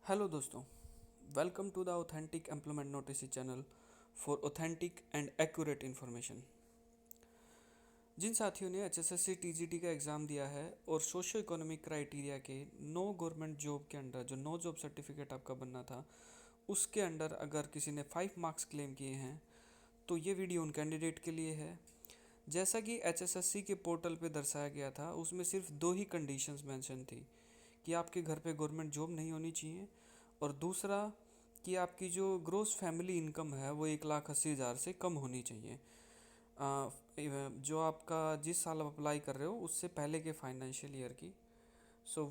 Hello दोस्तों, welcome to the authentic employment notice channel for authentic and accurate information. जिन साथियों ने HSSC TGT का एग्ज़ाम दिया है और सोशो इकोनॉमिक क्राइटेरिया के नो गवर्नमेंट जॉब के अंडर जो नो जॉब सर्टिफिकेट आपका बनना था उसके अंडर अगर किसी ने 5 मार्क्स क्लेम किए हैं तो ये वीडियो उन कैंडिडेट के लिए है। जैसा कि एचएसएससी के पोर्टल पे दर्शाया गया था उसमें सिर्फ दो ही कंडीशंस मेंशन थी कि आपके घर पे गवर्नमेंट जॉब नहीं होनी चाहिए और दूसरा कि आपकी जो ग्रोस फैमिली इनकम है वो 1,80,000 से कम होनी चाहिए। जो आपका जिस साल आप अप्लाई कर रहे हो उससे पहले के फाइनेंशियल ईयर की।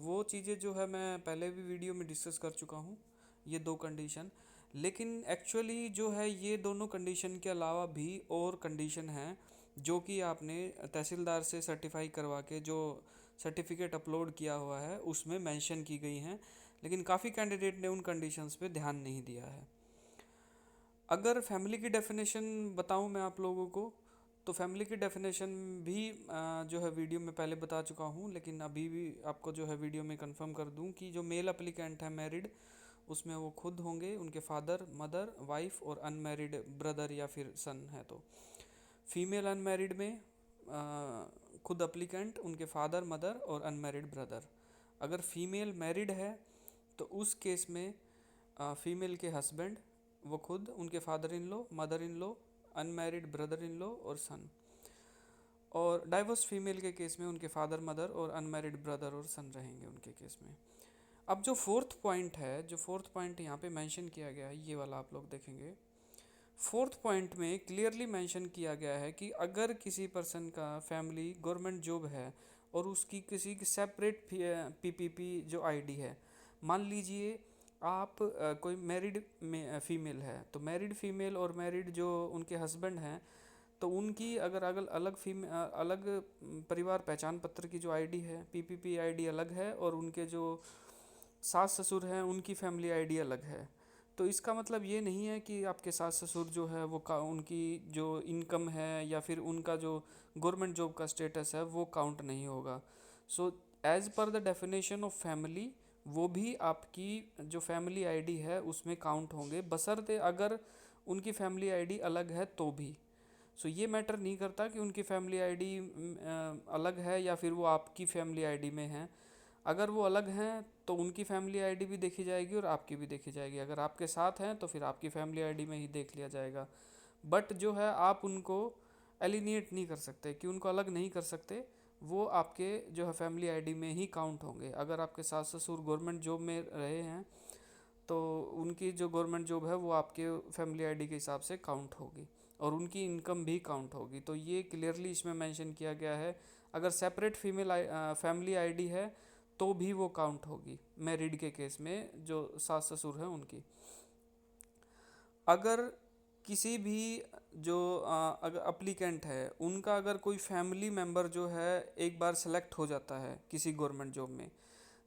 वो चीज़ें जो है मैं पहले भी वीडियो में डिस्कस कर चुका हूँ, ये दो कंडीशन। लेकिन एक्चुअली जो है ये दोनों कंडीशन के अलावा भी और कंडीशन हैं जो कि आपने तहसीलदार से सर्टिफाई करवा के जो सर्टिफिकेट अपलोड किया हुआ है उसमें मेंशन की गई हैं, लेकिन काफ़ी कैंडिडेट ने उन कंडीशंस पे ध्यान नहीं दिया है। अगर फैमिली की डेफिनेशन बताऊं मैं आप लोगों को, तो फैमिली की डेफिनेशन भी जो है वीडियो में पहले बता चुका हूं, लेकिन अभी भी आपको जो है वीडियो में कंफर्म कर दूं कि जो मेल अप्लीकेंट है मैरिड, उसमें वो खुद होंगे, उनके फादर मदर वाइफ और अनमैरिड ब्रदर या फिर सन है। तो फीमेल अनमैरिड में खुद अप्लीकेंट, उनके फादर मदर और अनमैरिड ब्रदर। अगर फीमेल मैरिड है तो उस केस में फीमेल के हस्बैंड, वो खुद, उनके father in law mother in law unmarried brother in law और सन। और डाइवर्स फीमेल के केस में उनके फादर मदर और अनमैरिड ब्रदर और सन रहेंगे उनके केस में। अब जो फोर्थ पॉइंट है, जो फोर्थ पॉइंट यहाँ पे मेंशन किया गया है, ये वाला आप लोग देखेंगे। फोर्थ पॉइंट में क्लियरली मेंशन किया गया है कि अगर किसी पर्सन का फैमिली गवर्नमेंट जॉब है और उसकी किसी की सेपरेट पीपीपी जो आईडी है, मान लीजिए आप कोई मैरिड में फीमेल है, तो मैरिड फीमेल और मैरिड जो उनके हस्बैंड हैं, तो उनकी अगर अलग अलग अलग परिवार पहचान पत्र की जो आईडी है, पीपीपी आईडी अलग है, और उनके जो सास ससुर हैं उनकी फैमिली आईडी अलग है। तो इसका मतलब ये नहीं है कि आपके सास ससुर जो है वो उनकी जो इनकम है या फिर उनका जो गवर्नमेंट जॉब का स्टेटस है वो काउंट नहीं होगा। So as per the definition of family, वो भी आपकी जो फैमिली आईडी है उसमें काउंट होंगे, बशर्ते अगर उनकी फैमिली आईडी अलग है तो भी। ये मैटर नहीं करता कि उनकी फैमिली आईडी अलग है या फिर वो आपकी फैमिली आईडी में है। अगर वो अलग हैं तो उनकी फैमिली आईडी भी देखी जाएगी और आपकी भी देखी जाएगी। अगर आपके साथ हैं तो फिर आपकी फैमिली आईडी में ही देख लिया जाएगा। बट जो है आप उनको एलिनिएट नहीं कर सकते, कि उनको अलग नहीं कर सकते, वो आपके जो है फैमिली आईडी में ही काउंट होंगे। अगर आपके सास ससुर गवर्नमेंट जॉब में रहे हैं तो उनकी जो गवर्नमेंट जॉब है वो आपके फैमिली आईडी के हिसाब से काउंट होगी और उनकी इनकम भी काउंट होगी। तो ये क्लियरली इसमें मेंशन किया गया है। अगर सेपरेट फीमेल फैमिली आईडी है तो भी वो काउंट होगी मैरिड के केस में, जो सास ससुर हैं उनकी। अगर किसी भी जो अगर अप्लीकेंट है उनका अगर कोई फैमिली मेम्बर जो है एक बार सेलेक्ट हो जाता है किसी गवर्नमेंट जॉब में,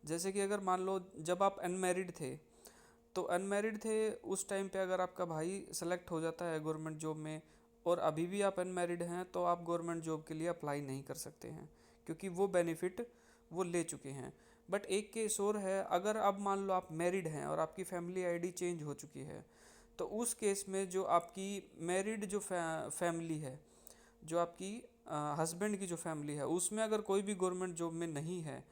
जैसे कि अगर मान लो जब आप अनमैरिड थे, तो अनमैरिड थे उस टाइम पे अगर आपका भाई सेलेक्ट हो जाता है गवर्नमेंट जॉब में और अभी भी आप अनमैरिड हैं, तो आप गवर्नमेंट जॉब के लिए अप्लाई नहीं कर सकते हैं, क्योंकि वो बेनिफिट वो ले चुके हैं। बट एक केस और है, अगर अब मान लो आप मैरिड हैं और आपकी फैमिली आईडी चेंज हो चुकी है, तो उस केस में जो आपकी मैरिड जो फैमिली है, जो आपकी हस्बैंड की जो फैमिली है, उसमें अगर कोई भी गवर्नमेंट जॉब में नहीं है,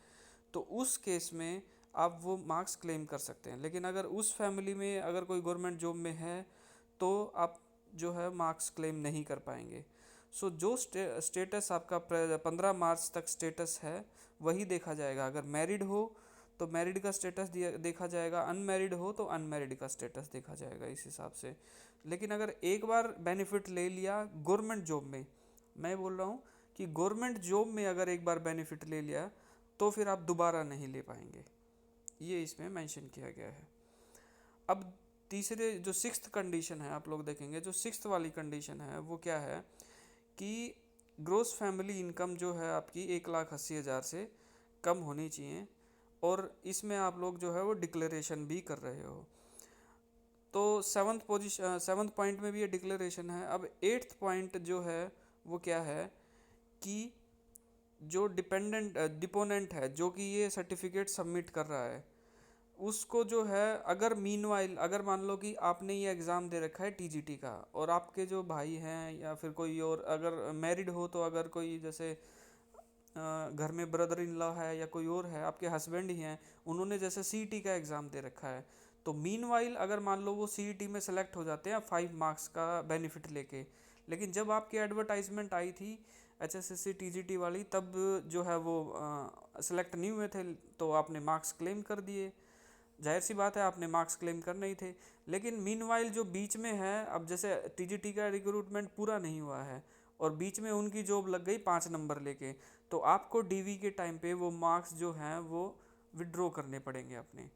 तो उस केस में आप वो मार्क्स क्लेम कर सकते हैं। लेकिन अगर उस फैमिली में अगर कोई गवर्नमेंट जॉब में है तो आप जो है मार्क्स क्लेम नहीं कर पाएंगे। जो स्टेटस आपका 15 मार्च तक स्टेटस है वही देखा जाएगा। अगर मैरिड हो तो मैरिड का स्टेटस देखा जाएगा, अनमैरिड हो तो अनमैरिड का स्टेटस देखा जाएगा इस हिसाब से। लेकिन अगर एक बार बेनिफिट ले लिया गवर्नमेंट जॉब में, मैं बोल रहा हूँ कि गवर्नमेंट जॉब में अगर एक बार बेनिफिट ले लिया तो फिर आप दोबारा नहीं ले पाएंगे, ये इसमें मेंशन किया गया है। अब तीसरे जो सिक्स्थ कंडीशन है आप लोग देखेंगे, जो सिक्स्थ वाली कंडीशन है वो क्या है कि ग्रोस फैमिली इनकम जो है आपकी 1,80,000 से कम होनी चाहिए, और इसमें आप लोग जो है वो डिक्लेरेशन भी कर रहे हो। तो सेवन्थ पॉइंट में भी ये डिक्लेरेशन है। अब एट्थ पॉइंट जो है वो क्या है कि जो डिपोनेंट है जो कि ये सर्टिफिकेट सबमिट कर रहा है, उसको जो है, अगर मीनवाइल अगर मान लो कि आपने ये एग्ज़ाम दे रखा है टीजीटी का, और आपके जो भाई हैं या फिर कोई और अगर मैरिड हो, तो अगर कोई जैसे घर में ब्रदर इन लॉ है या कोई और है, आपके हस्बैंड ही हैं, उन्होंने जैसे सीईटी का एग्ज़ाम दे रखा है, तो मीनवाइल अगर मान लो वो सीईटी में सेलेक्ट हो जाते हैं 5 मार्क्स का बेनिफिट लेके, लेकिन जब आपकी एडवर्टाइजमेंट आई थी एचएसएससी टीजीटी वाली, तब जो है वो सेलेक्ट नहीं हुए थे, तो आपने मार्क्स क्लेम कर दिए। जाहिर सी बात है आपने मार्क्स क्लेम करने ही थे। लेकिन मीनवाइल जो बीच में है, अब जैसे टीजीटी का रिक्रूटमेंट पूरा नहीं हुआ है और बीच में उनकी जॉब लग गई 5 नंबर लेके, तो आपको डीवी के टाइम पे वो मार्क्स जो हैं वो विड्रॉ करने पड़ेंगे अपने।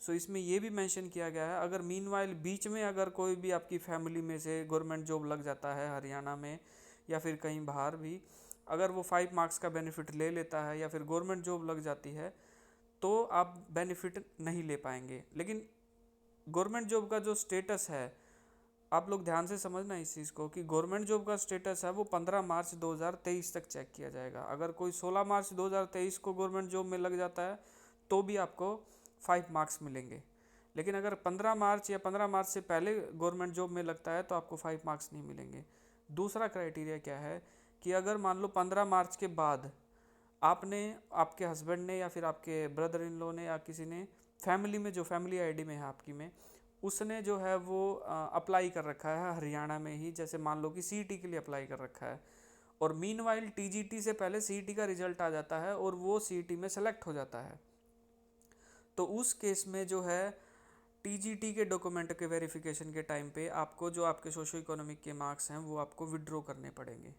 सो इसमें ये भी मेंशन किया गया है, अगर मीनवाइल बीच में अगर कोई भी आपकी फैमिली में से गवर्नमेंट जॉब लग जाता है हरियाणा में या फिर कहीं बाहर भी, अगर वो 5 मार्क्स का बेनिफिट ले लेता है या फिर गवर्नमेंट जॉब लग जाती है, तो आप बेनिफिट नहीं ले पाएंगे। लेकिन गवर्नमेंट जॉब का जो स्टेटस है, आप लोग ध्यान से समझना इस चीज़ को, कि गवर्नमेंट जॉब का स्टेटस है वो 15 मार्च 2023 तक चेक किया जाएगा। अगर कोई 16 मार्च 2023 को गवर्नमेंट जॉब में लग जाता है तो भी आपको 5 मार्क्स मिलेंगे, लेकिन अगर 15 मार्च या 15 मार्च से पहले गवर्नमेंट जॉब में लगता है तो आपको 5 मार्क्स नहीं मिलेंगे। दूसरा क्राइटेरिया क्या है कि अगर मान लो 15 मार्च के बाद आपने, आपके हस्बैंड ने या फिर आपके ब्रदर इन लॉ ने या किसी ने फैमिली में, जो फैमिली आईडी में है आपकी में, उसने जो है वो अप्लाई कर रखा है हरियाणा में ही, जैसे मान लो कि सीईटी के लिए अप्लाई कर रखा है, और मीनवाइल टीजीटी से पहले सीईटी का रिजल्ट आ जाता है और वो सीईटी में सेलेक्ट हो जाता है, तो उस केस में जो है टीजीटी के डॉक्यूमेंट के वेरिफिकेशन के टाइम पे आपको जो आपके सोशो इकोनॉमिक के मार्क्स हैं वो आपको विड्रॉ करने पड़ेंगे।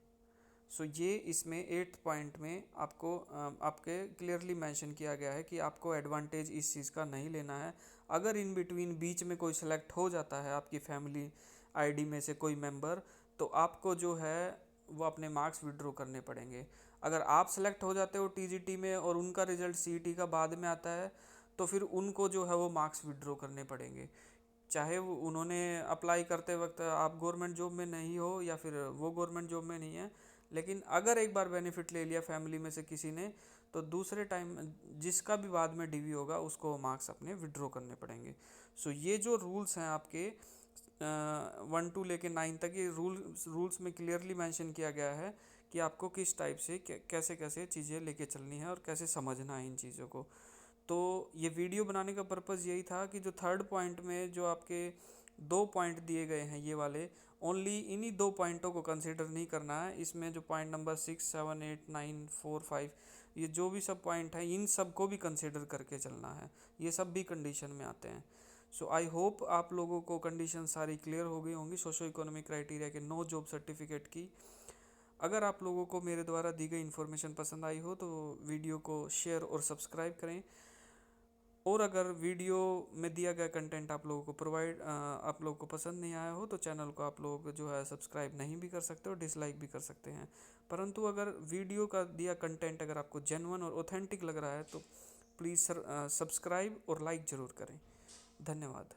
सो ये इसमें 8th पॉइंट में आपको आपके क्लियरली मेंशन किया गया है कि आपको एडवांटेज इस चीज़ का नहीं लेना है। अगर इन बिटवीन बीच में कोई सेलेक्ट हो जाता है आपकी फैमिली आईडी में से कोई मेंबर, तो आपको जो है वो अपने मार्क्स विड्रॉ करने पड़ेंगे। अगर आप सेलेक्ट हो जाते हो टीजीटी में और उनका रिजल्ट सीईटी का बाद में आता है, तो फिर उनको जो है वो मार्क्स विड्रॉ करने पड़ेंगे, चाहे वो उन्होंने अप्लाई करते वक्त आप गवर्नमेंट जॉब में नहीं हो या फिर वो गवर्नमेंट जॉब में नहीं है। लेकिन अगर एक बार बेनिफिट ले लिया फैमिली में से किसी ने, तो दूसरे टाइम जिसका भी बाद में डीवी होगा उसको मार्क्स अपने विड्रॉ करने पड़ेंगे। सो ये जो रूल्स हैं आपके 1 to लेके 9 तक, ये रूल्स में क्लियरली मेंशन किया गया है कि आपको किस टाइप से कैसे कैसे चीज़ें लेके चलनी है और कैसे समझना है इन चीज़ों को। तो ये वीडियो बनाने का पर्पज़ यही था कि जो 3rd पॉइंट में जो आपके 2 पॉइंट दिए गए हैं ये वाले, ओनली इन्हीं 2 पॉइंटों को कंसिडर नहीं करना है। इसमें जो पॉइंट नंबर 6, 7, 8, 9, 4, 5, ये जो भी सब पॉइंट हैं इन सब को भी कंसिडर करके चलना है, ये सब भी कंडीशन में आते हैं। सो आई होप आप लोगों को कंडीशन सारी क्लियर हो गई होंगी सोशो इकोनॉमिक क्राइटेरिया के नो जॉब सर्टिफिकेट की। अगर आप लोगों को मेरे द्वारा दी गई इन्फॉर्मेशन पसंद आई हो तो वीडियो को शेयर और सब्सक्राइब करें, और अगर वीडियो में दिया गया कंटेंट आप लोगों को आप लोगों को पसंद नहीं आया हो तो चैनल को आप लोग जो है सब्सक्राइब नहीं भी कर सकते और डिसलाइक भी कर सकते हैं। परंतु अगर वीडियो का दिया कंटेंट अगर आपको जेन्युइन और ऑथेंटिक लग रहा है तो प्लीज़ सब्सक्राइब और लाइक ज़रूर करें। धन्यवाद।